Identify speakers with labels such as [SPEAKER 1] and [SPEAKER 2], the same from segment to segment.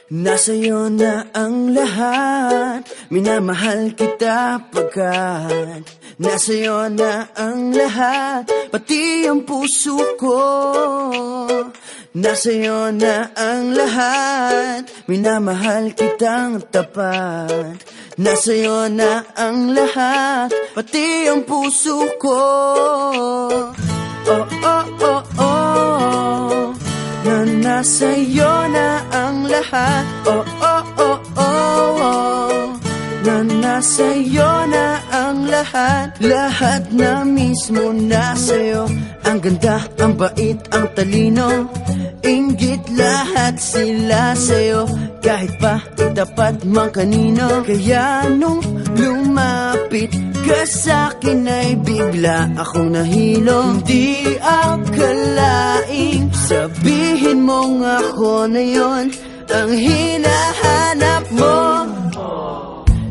[SPEAKER 1] Nasa'yo na ang lahat, minamahal kita pagkat nasa'yo na ang lahat, pati ang puso ko. Nasa'yo na ang lahat, minamahal kitang tapat. Nasa'yo na ang lahat, pati ang puso ko. Oh, oh, oh, oh, na nasa'yo na ang lahat. Oh, oh, oh, oh, oh, na nasa'yo na ang lahat. Lahat na mismo nasa'yo. Ang ganda, ang bait, ang talino, inggit lahat sila sa'yo. Kahit pa itapat mang kanino. Kaya nung lumapit ka sa'kin ay bigla akong nahilo. Hindi akalaing sabihin mong ako na yon ang hinahanap mo.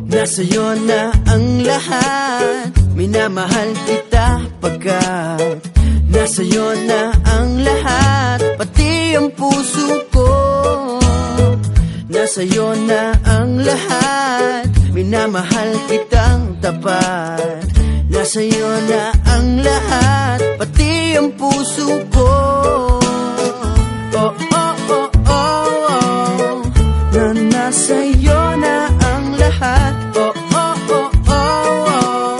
[SPEAKER 1] Nasa'yo na ang lahat, minamahal kita pagkat nasa'yo na ang lahat, pati ang puso ko. Nasa'yo na ang lahat, minamahal kitang tapat. Nasa'yo na ang lahat, pati ang puso ko. Oh, oh, oh, oh, oh, na nasa'yo na ang lahat. Oh, oh, oh, oh, oh,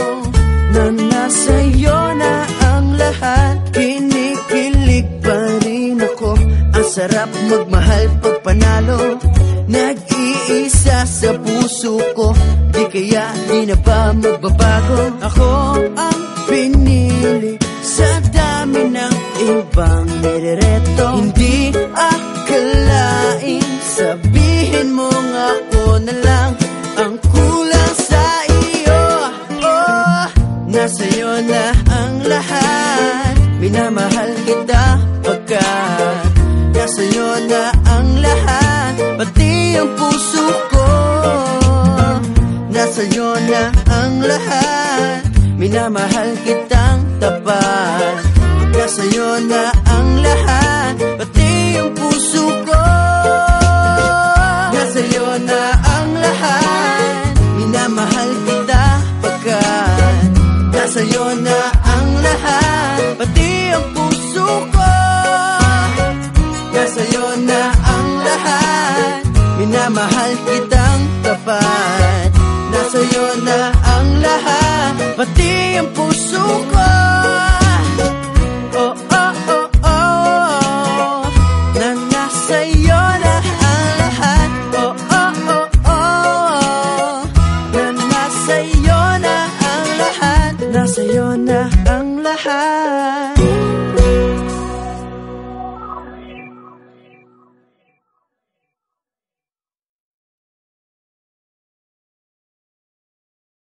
[SPEAKER 1] na nasa'yo na ang lahat. Kinikilig pa rin ako, ang sarap magmahal pag panalo. Nag-iisa sa puso ko, di kaya di na ba magbabago? Ako ang pinili sa dami ng ibang nirereto. Hindi akalaing sabihin mong ako na lang ang kulang sa iyo. Oh, nasa'yo na ang lahat, minamahal kita pagkat nasa'yo na ang lahat, pati ang puso ko. Nasa'yo na ang lahat, minamahal kitang tapat. Nasa'yo na ang lahat, pati ang puso ko. Nasa'yo na ang lahat, minamahal kita pagkat nasa'yo na ang lahat, pati ang puso ko. Nasa'yo na ang lahat, minamahal kitang tapat. Nasa'yo na ang lahat, pati ang puso ko. Oh, oh, oh, oh, na nasa'yo na ang lahat. Oh, oh, oh, oh, na nasa'yo na ang lahat. Nasa'yo na ang lahat.